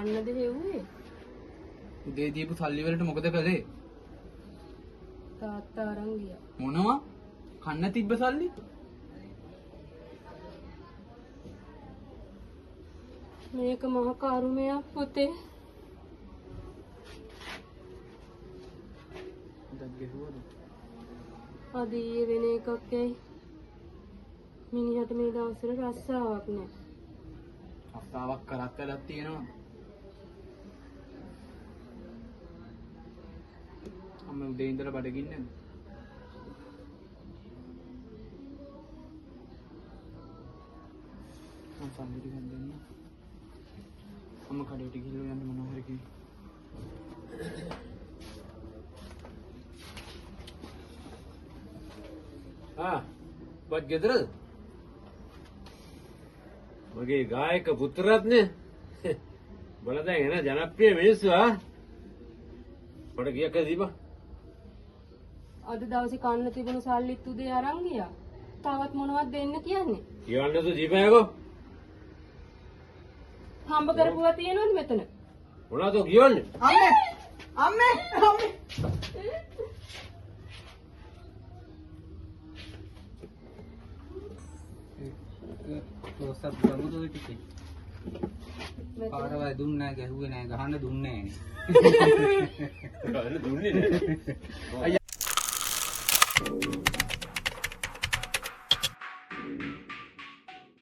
කන්නද හෙව්වේ? උදේ දීපු සල්ලි වලට මොකද කළේ? තාත්තා අරන් ගියා. මොනවා? කන්න තිබ්බ සල්ලි? මේක මහ කරුමයක් පුතේ. දැන් ගෙහුවද? අද ඊයේ වෙන එකක් ඇයි? මිනිහට මේ දවස්වල රස්සාවක් නෑ. අස්සාවක් කරත් වැඩක් තියෙනවා. අම්ම උදේ ඉඳලා බඩගින්නේ නැද්ද? මම සල්ලි ටිකක් දෙන්න. අම්ම කඩේට ගිහලා යන්න මොනවා හරි කිව්වා. බත් ගෙදරද? මගේ ගායක පුත්‍රරත්නේ. බල දැන් එන ජනප්‍රිය මිනිස්සු මට කීයක් දීපන්. අද දවසේ කන්න තිබුණු සල්ලිත් උදේ අරන් ගියා. තවත් මොනවද දෙන්න කියන්නේ? කියන්නද දීපයකෝ? හම්බ කරපුවා තියෙනවද මෙතන? මොනවද කියන්නේ? අම්මේ තෝසත් ගමුද ඔය ටිකේ? පාරවල් දුන්නේ නැහැ, ගැහුවේ නැහැ, ගහන්න දුන්නේ නැහැ. දුන්නේ නැහැ.